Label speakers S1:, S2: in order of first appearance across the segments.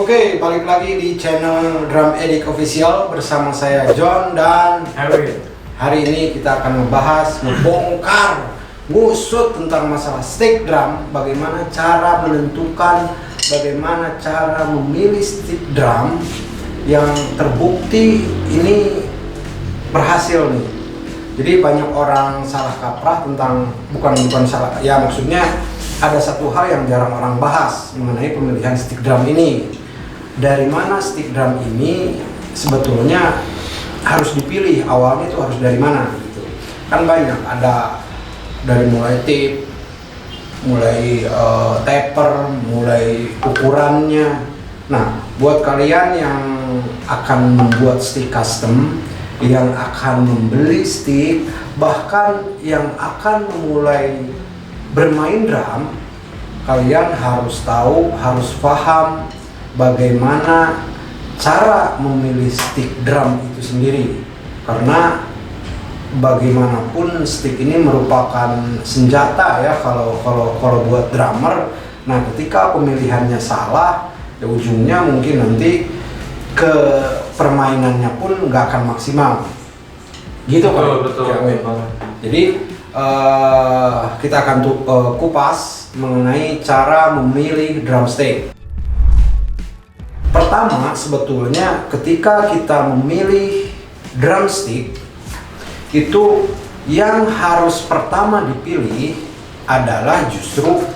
S1: Oke, balik lagi di channel Drum Addict Official bersama saya John dan
S2: Erwin.
S1: hari ini kita akan membahas, membongkar, ngusut tentang masalah stick drum. Bagaimana cara menentukan, bagaimana cara memilih stick drum yang terbukti ini berhasil nih. Jadi banyak orang salah kaprah tentang, bukan salah, ya maksudnya ada satu hal yang jarang orang bahas mengenai pemilihan stick drum ini. Dari mana stick drum ini sebetulnya harus dipilih, awalnya itu harus dari mana gitu. Kan banyak, ada dari mulai tip, mulai taper, mulai ukurannya. Nah, buat kalian yang akan membuat stick custom, yang akan membeli stick, bahkan yang akan memulai bermain drum, kalian harus tahu, harus paham bagaimana cara memilih stick drum itu sendiri. Karena bagaimanapun stick ini merupakan senjata ya kalau buat drummer. Nah, ketika pemilihannya salah, ya ujungnya mungkin nanti ke permainannya pun nggak akan maksimal. Gitu kan?
S2: Betul.
S1: Jadi kita akan kupas mengenai cara memilih drumstick. Pertama, sebetulnya ketika kita memilih drumstick, itu yang harus pertama dipilih adalah justru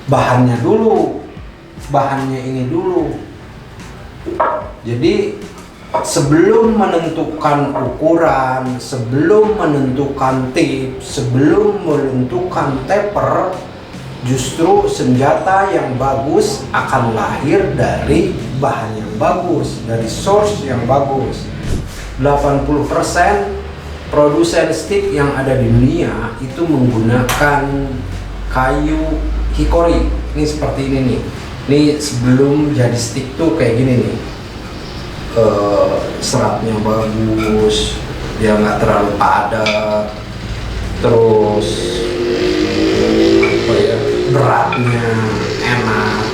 S1: bahannya dulu. Bahannya ini dulu. Jadi sebelum menentukan ukuran, sebelum menentukan tip, sebelum menentukan taper, justru senjata yang bagus akan lahir dari bahan yang bagus, dari source yang bagus. 80% produsen stick yang ada di dunia itu menggunakan kayu hickory. Ini seperti ini nih. Ini sebelum jadi stick tuh kayak gini nih. Seratnya bagus, dia nggak terlalu padat, terus beratnya enak,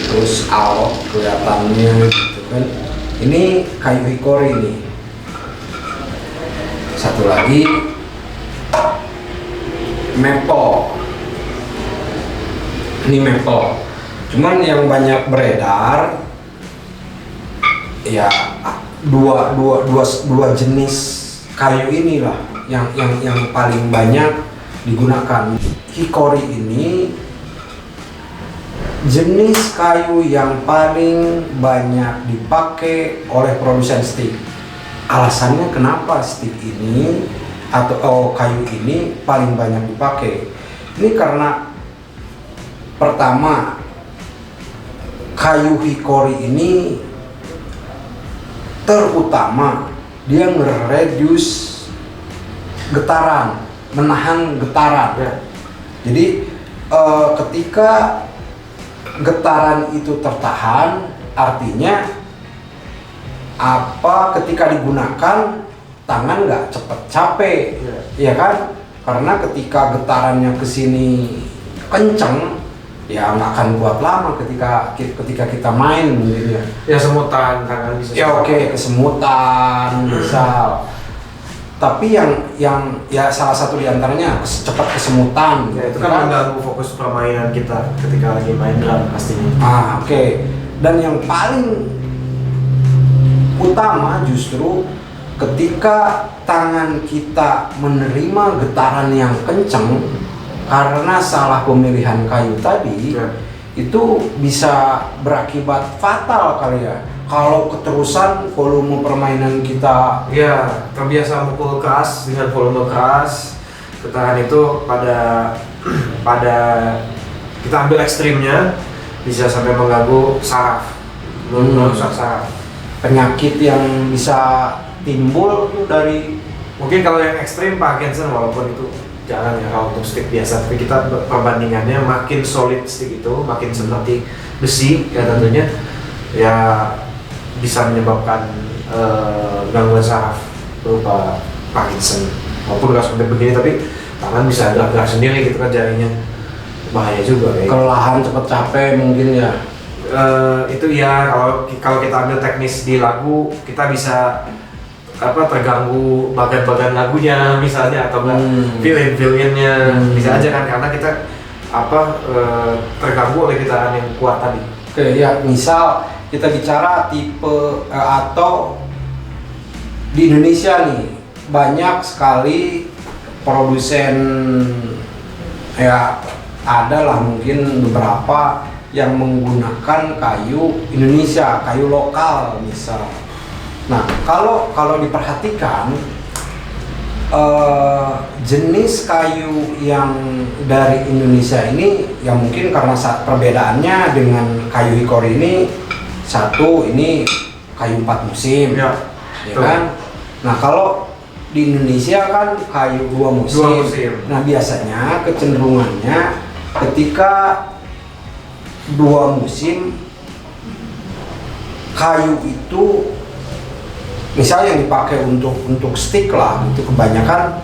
S1: terus awet kelihatannya gitu kan. Ini kayu hickory nih. Satu lagi maple. Ini maple. Cuman yang banyak beredar ya dua jenis kayu inilah yang paling banyak digunakan. Hickory ini jenis kayu yang paling banyak dipakai oleh produsen stick. Alasannya kenapa stick ini atau kayu ini paling banyak dipakai? Ini karena pertama, kayu hickory ini terutama dia nge-reduce getaran, menahan getaran ya. Jadi ketika getaran itu tertahan, artinya ketika digunakan tangan nggak cepet capek ya kan, karena ketika getarannya kesini kenceng ya nggak akan kuat lama ketika kita main mungkin
S2: ya semutan tangan bisa
S1: ya. Oke, kesemutan misal. Tapi yang ya salah satu diantaranya cepat kesemutan
S2: ya, itu kan mengganggu fokus permainan kita ketika lagi main drum pastinya.
S1: Oke. Dan yang paling utama justru ketika tangan kita menerima getaran yang kencang karena salah pemilihan kayu tadi ya. Itu bisa berakibat fatal kali ya. Kalau keterusan volume permainan kita
S2: ya terbiasa mukul keras dengan volume keras, getaran itu pada kita ambil ekstrimnya bisa sampai mengganggu saraf, merusak saraf.
S1: Penyakit yang bisa timbul tuh dari,
S2: mungkin kalau yang ekstrim Parkinson, walaupun itu jarang ya kalau untuk stick biasa, tapi kita perbandingannya makin solid stick itu, makin seperti besi ya tentunya ya bisa menyebabkan gangguan saraf berupa Parkinson. Walaupun nggak sampai begini, tapi tangan bisa gerak-gerak sendiri gitu kan jarinya, bahaya juga kayak
S1: kelelahan, cepet capek mungkin ya.
S2: Itu ya kalau kita ambil teknis di lagu kita bisa terganggu bagian-bagian lagunya misalnya atau fill-in-nya bisa aja kan karena kita terganggu oleh gitaran yang kuat tadi.
S1: Oke ya, misal kita bicara tipe atau di Indonesia nih banyak sekali produsen ya, ada lah mungkin beberapa yang menggunakan kayu Indonesia, kayu lokal misal. Nah, kalau diperhatikan jenis kayu yang dari Indonesia ini ya mungkin karena perbedaannya dengan kayu hikori ini, satu ini kayu 4 musim ya kan. Nah, kalau di Indonesia kan kayu 2 musim. Nah, biasanya kecenderungannya ketika 2 musim kayu itu misalnya yang dipakai untuk stick lah, itu kebanyakan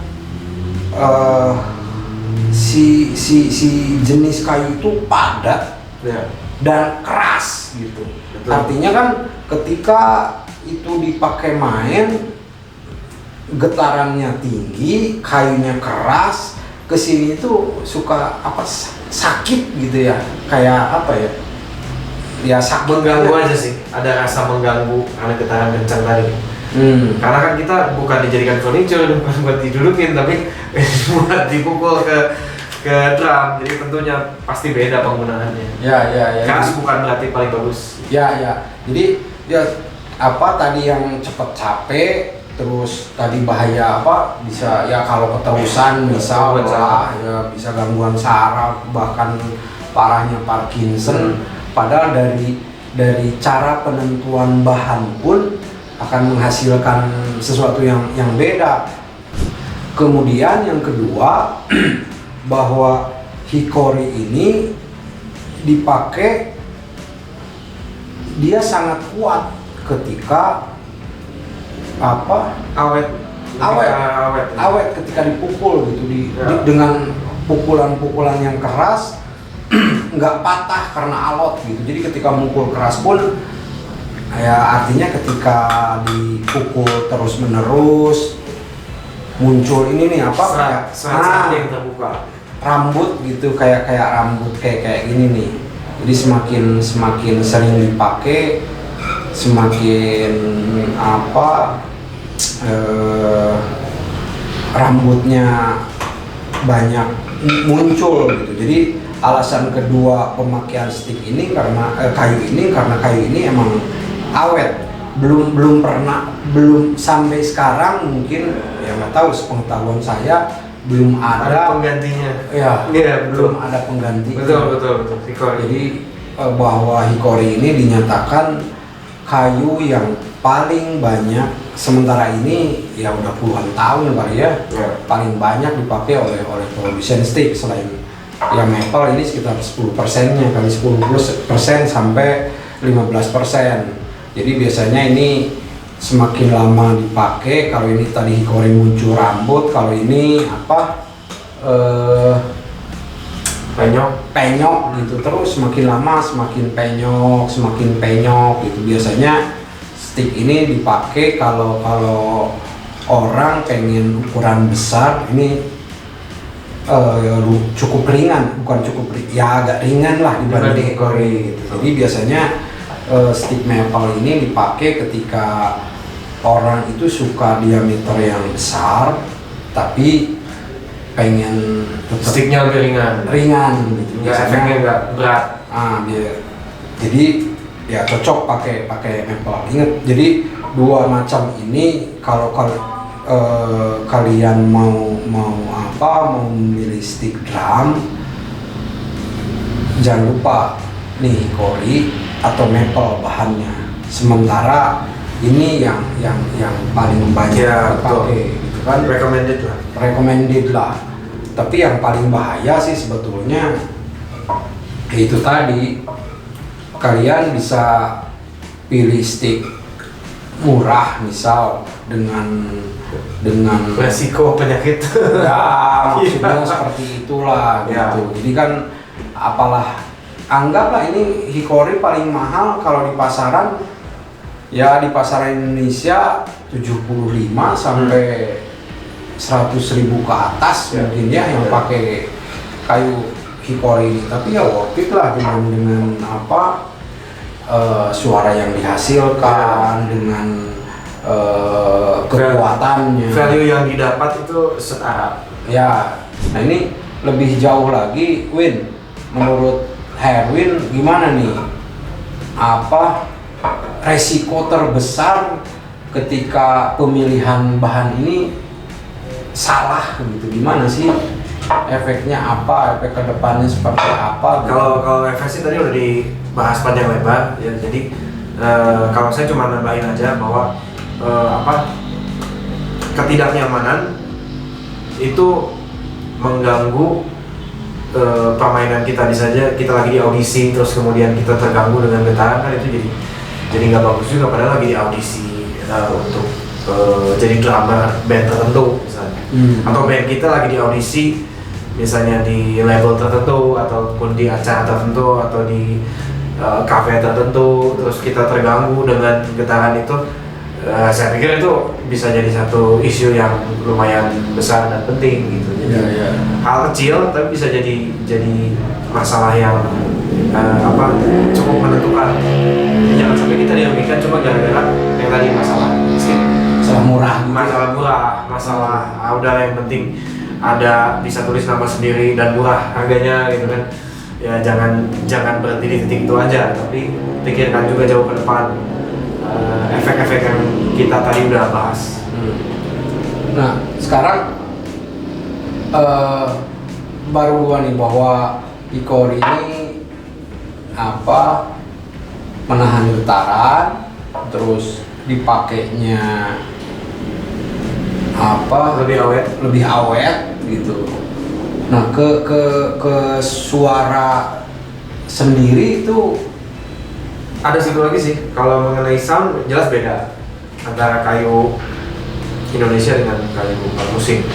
S1: si jenis kayu itu padat dan keras gitu.
S2: Betul.
S1: Artinya kan ketika itu dipakai main getarannya tinggi, kayunya keras, kesini itu suka sakit gitu ya, kayak ya
S2: mengganggu aja sih, ada rasa mengganggu karena getaran kencang tadi. Karena kan kita bukan dijadikan furniture, bukan buat didudukin, tapi buat dipukul ke drum, jadi tentunya pasti beda penggunaannya.
S1: Ya.
S2: Keras bukan berarti paling bagus.
S1: Ya. Jadi ya tadi yang cepet capek, terus tadi bahaya bisa ya kalau keterusan misal ya bisa gangguan saraf, bahkan parahnya Parkinson. Padahal dari cara penentuan bahan pun akan menghasilkan sesuatu yang beda. Kemudian yang kedua bahwa hikori ini dipakai dia sangat kuat ketika awet ketika dipukul gitu dengan pukulan yang keras nggak patah karena alot gitu. Jadi ketika mukul keras pun ya artinya ketika dipukul terus menerus muncul ini nih
S2: serat yang terbuka,
S1: rambut gitu, kayak rambut kayak gini nih. Jadi semakin sering dipakai semakin rambutnya banyak muncul gitu. Jadi alasan kedua pemakaian stick ini karena kayu ini emang awet, belum sampai sekarang mungkin ya nggak tahu, sepengetahuan saya belum ada
S2: penggantinya.
S1: Belum ada pengganti.
S2: Betul hikori.
S1: Jadi bahwa hikori ini dinyatakan kayu yang paling banyak sementara ini ya udah puluhan tahun kali ya. Paling banyak dipakai oleh produsen stick. Selain yang maple ini sekitar 10%-nya kali 10% sampai 15%. Jadi biasanya ini semakin lama dipakai, kalau ini tadi hikori muncul rambut, kalau ini penyok gitu, terus semakin lama semakin penyok gitu. Biasanya stick ini dipakai kalau orang pengen ukuran besar, ini cukup ringan, agak ringan lah dibanding hikori gitu. Jadi biasanya stick maple ini dipakai ketika orang itu suka diameter yang besar tapi pengen
S2: sticknya lebih ringan
S1: gitu.
S2: Efeknya nggak berat.
S1: Jadi ya cocok pakai maple. Ingat, jadi dua macam ini kalau kalian mau memilih stick drum, jangan lupa nih hikori atau maple bahannya. Sementara ini yang paling banyak dipakai gitu kan, recommended lah. Tapi yang paling bahaya sih sebetulnya itu tadi, kalian bisa pilih stick murah misal dengan
S2: resiko penyakit.
S1: Ya maksudnya seperti itulah gitu. Jadi kan anggaplah ini Hickory paling mahal kalau di pasaran, ya di pasaran Indonesia 75 sampai 100.000 ke atas mungkin ya yang pakai kayu Hickory ini. Tapi ya worth it lah dengan apa suara yang dihasilkan, dengan kekuatannya,
S2: value yang didapat itu setara.
S1: ya. Nah ini lebih jauh lagi, Win, menurut Herwin gimana nih, apa resiko terbesar ketika pemilihan bahan ini salah gitu? Gimana sih efeknya, apa efek kedepannya seperti apa gitu?
S2: Kalau efek sih tadi udah dibahas panjang lebar ya. Jadi kalau saya cuma nambahin aja bahwa ketidaknyamanan itu mengganggu permainan kita. Bisa aja kita lagi di audisi terus kemudian kita terganggu dengan getaran, kan itu jadi nggak bagus juga, padahal lagi di audisi untuk jadi drummer band tertentu misalnya. Atau band kita lagi di audisi misalnya di label tertentu ataupun di acara tertentu atau di kafe tertentu, terus kita terganggu dengan getaran itu. Saya pikir itu bisa jadi satu isu yang lumayan besar dan penting gitu. Jadi hal kecil tapi bisa jadi masalah yang cukup menentukan. Jangan sampai kita dirugikan cuma gara-gara yang tadi masalah
S1: murah,
S2: masalah udah yang penting ada bisa tulis nama sendiri dan murah harganya gitu kan. Ya jangan berhenti di titik itu aja, tapi pikirkan juga jauh ke depan. Efek-efek yang kita tadi udah bahas.
S1: Nah sekarang baru gua nih bahwa Hickory ini apa menahan getaran, terus dipakainya apa lebih awet gitu. Nah ke suara sendiri itu
S2: ada satu lagi sih, kalau mengenai sound jelas beda antara kayu Indonesia dengan kayu musik.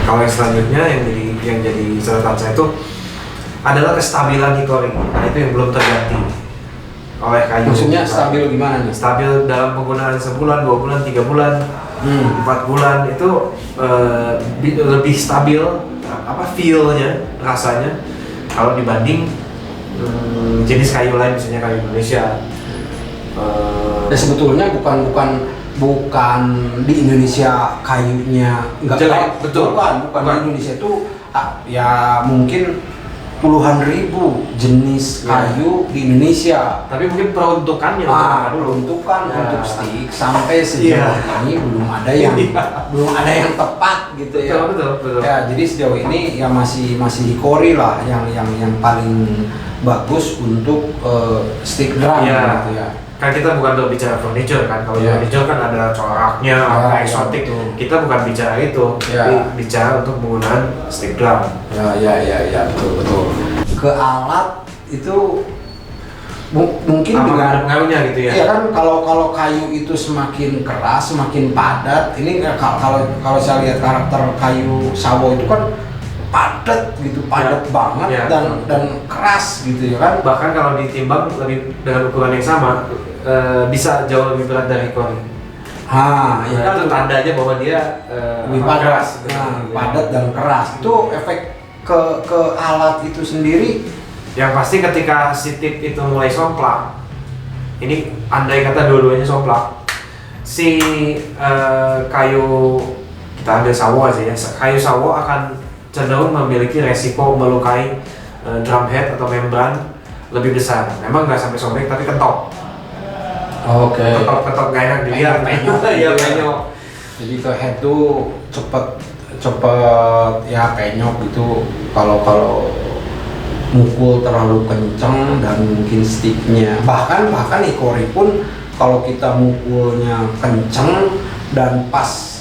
S2: Kalau yang selanjutnya yang jadi catatan saya itu adalah kestabilan Hickory. Nah itu yang belum terganti oleh kayu.
S1: Maksudnya stabil gimana nih?
S2: Stabil dalam penggunaan sebulan, 2 bulan, 3 bulan, 4 bulan itu lebih stabil feel-nya, rasanya kalau dibanding jenis kayu lain, misalnya kayu Indonesia.
S1: Ya sebetulnya bukan di Indonesia kayunya nggak
S2: jelek, betul.
S1: Bukan. Di Indonesia itu ya mungkin puluhan ribu jenis kayu di Indonesia.
S2: Tapi mungkin peruntukannya
S1: peruntukan untuk stick sampai sejauh ini belum ada yang tepat gitu ya.
S2: Betul.
S1: Ya jadi sejauh ini ya masih Hickory lah yang paling bagus untuk stick drum gitu ya.
S2: Kan kita bukan berbicara furniture kan, kalau furniture kan ada coraknya, eksotik. Kita bukan bicara itu, tapi bicara untuk penggunaan stick drum.
S1: Ya betul. Ke alat itu mungkin dengan
S2: pengaruhnya gitu ya.
S1: Iya kan, kalau kayu itu semakin keras, semakin padat. Ini kalau saya lihat karakter kayu sawo itu kan padat banget dan keras gitu ya kan.
S2: Bahkan kalau ditimbang lebih dengan ukuran yang sama bisa jauh lebih berat dari Hickory.
S1: Ya kan
S2: itu tandanya bahwa dia
S1: lebih padat, padat dan keras. Itu efek ke alat itu sendiri.
S2: Yang pasti ketika si tip itu mulai somplak, ini andai kata dua-duanya somplak, si kayu, kita ambil sawo aja ya, kayu sawo akan cenderung memiliki resiko melukai drum head atau membran lebih besar. Memang nggak sampai sobek tapi kentok.
S1: Oke.
S2: Kentok nggak enak dilihat. Penyok.
S1: Jadi ke head tuh cepet ya penyok gitu. Kalau mukul terlalu kenceng dan mungkin sticknya bahkan Hickory pun kalau kita mukulnya kenceng dan pas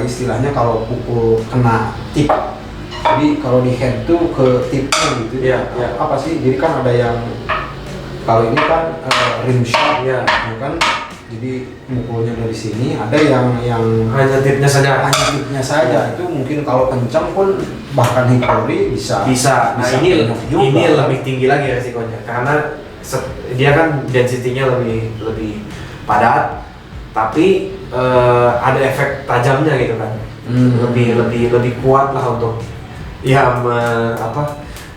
S1: istilahnya kalau pukul kena tip, jadi kalau di head tuh ke tipnya gitu apa sih, jadi kan ada yang kalau ini kan rim shot kan Jadi mukulnya dari sini, ada yang
S2: hanya tipnya saja.
S1: hanya tipnya saja. Itu mungkin kalau kencang pun bahkan hikori bisa.
S2: Nah ini
S1: penuh juga, kan?
S2: lebih tinggi lagi resikonya karena dia kan density-nya lebih padat, tapi ada efek tajamnya gitu kan. Lebih kuat lah untuk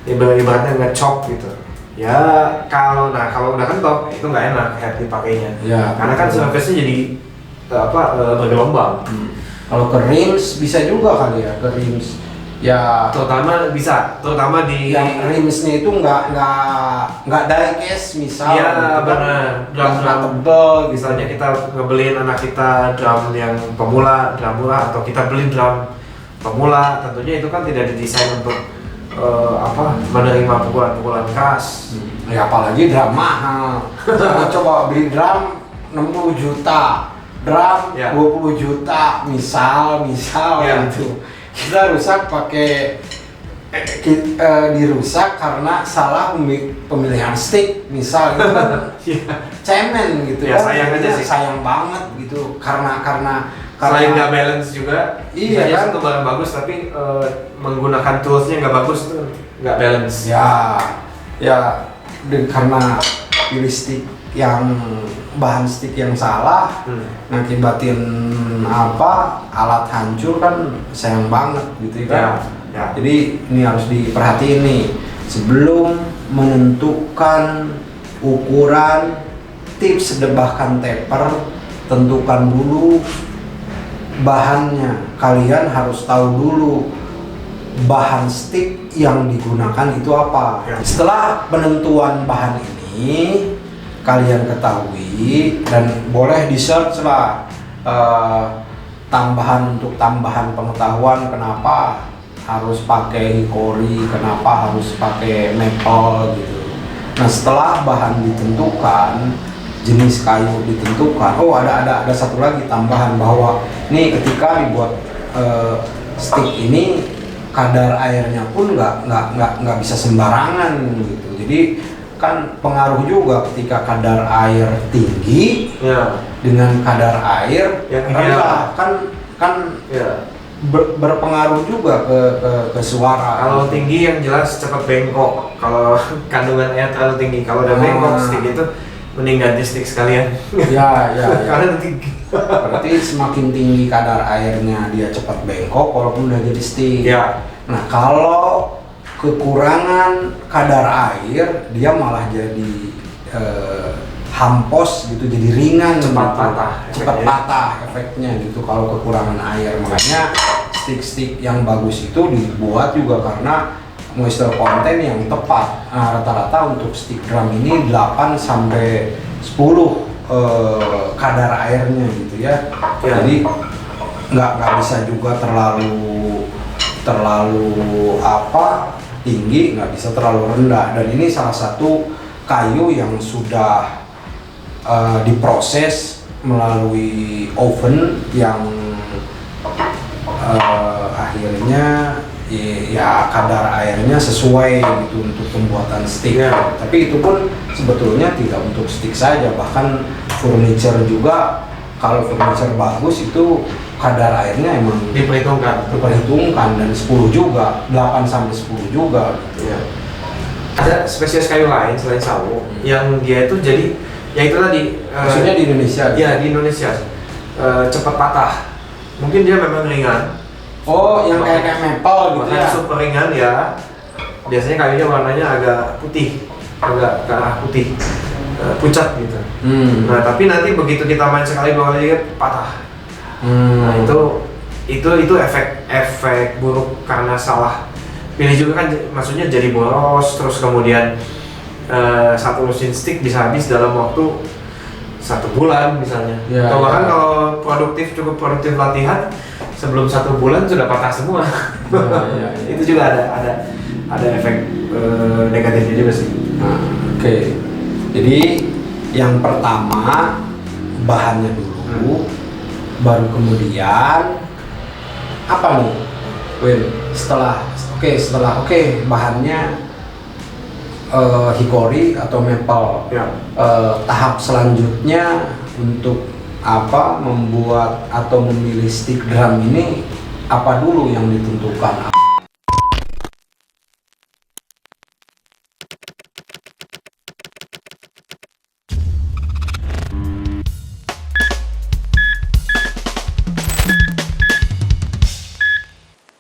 S2: ibaratnya ngechop gitu. Ya kalau udah kentok itu nggak enak head dipakainya.
S1: Ya,
S2: karena kan surface-nya jadi bergelombang.
S1: Kalau ke rims bisa juga kali ya, ke rims. Ya
S2: terutama di
S1: yang rimsnya itu nggak diecast misal.
S2: Iya
S1: gitu kan.
S2: benar. Drum
S1: tebel gitu.
S2: Misalnya kita ngebeliin anak kita drum yang pemula, drum murah, atau kita beli drum pemula, tentunya itu kan tidak didesain untuk menerima pukulan-pukulan keras.
S1: Ya apalagi drum mahal. Coba beli drum 60 juta, drum
S2: Ya.
S1: 20 juta, misal
S2: Ya.
S1: gitu. Kita rusak pakai dirusak karena salah pemilihan stick misal gitu kan. Cemen gitu
S2: Ya,
S1: kan.
S2: sayang aja sih.
S1: Sayang banget gitu karena
S2: Selain nggak balance juga,
S1: Iya
S2: misalnya
S1: kan?
S2: satu barang bagus tapi menggunakan toolsnya nggak bagus itu nggak balance.
S1: ya karena pilih stick yang bahan stick yang salah ngakibatin alat hancur kan sayang banget gitu kan.
S2: Ya.
S1: Jadi ini harus diperhatiin nih sebelum menentukan ukuran tips debahkan taper, tentukan dulu bahannya. Kalian harus tahu dulu bahan stick yang digunakan itu apa. Setelah penentuan bahan ini kalian ketahui dan boleh di search lah tambahan pengetahuan kenapa harus pakai hikori, kenapa harus pakai maple gitu. Nah setelah bahan ditentukan, jenis kayu ditentukan, ada satu lagi tambahan bahwa nih ketika dibuat stick ini kadar airnya pun nggak bisa sembarangan gitu. Jadi kan pengaruh juga ketika kadar air tinggi dengan kadar air
S2: yang
S1: rendah kan berpengaruh juga ke suara.
S2: Kalau tinggi yang jelas cepat bengkok. Kalau kandungan air terlalu tinggi, kalau udah bengkok stick itu mending ganti stick sekalian.
S1: Ya.
S2: Karena tinggi.
S1: Berarti semakin tinggi kadar airnya dia cepat bengkok walaupun udah jadi stick.
S2: Ya.
S1: Nah kalau kekurangan kadar air dia malah jadi hampos gitu, jadi ringan,
S2: cepat
S1: patah efeknya gitu kalau kekurangan air. Makanya stick-stick yang bagus itu dibuat juga karena moisture content yang tepat. Nah, rata-rata untuk stick drum ini 8 sampai 10 kadar airnya gitu ya. Jadi nggak bisa juga terlalu tinggi, nggak bisa terlalu rendah. Dan ini salah satu kayu yang sudah diproses melalui oven yang akhirnya ya kadar airnya sesuai gitu untuk pembuatan stick. Tapi itu pun sebetulnya tidak untuk stick saja, bahkan furniture juga. Kalau furniture bagus itu kadar airnya emang diperhitungkan dan 10 juga, 8 sampai 10 juga gitu.
S2: Ada spesies kayu lain selain sawo yang dia itu jadi ya itu tadi
S1: maksudnya di Indonesia.
S2: Ya di Indonesia cepat patah. Mungkin dia memang ringan.
S1: Yang kayak maple gitu ya.
S2: Super ringan ya. Biasanya kayunya warnanya agak putih, agak ke arah putih, pucat gitu. Nah tapi nanti begitu kita main sekali dua kali patah. Nah itu efek buruk karena salah pilih juga kan, maksudnya jadi boros terus kemudian satu mesin stick bisa habis dalam waktu 1 bulan misalnya. Atau bahkan kalau cukup produktif latihan sebelum 1 bulan sudah patah semua. Itu juga ada efek negatifnya juga sih.
S1: Oke. Jadi yang pertama bahannya dulu, baru kemudian apa nih? Setelah bahannya hikori atau maple. Tahap selanjutnya untuk apa membuat atau memilih stick drum ini apa dulu yang ditentukan?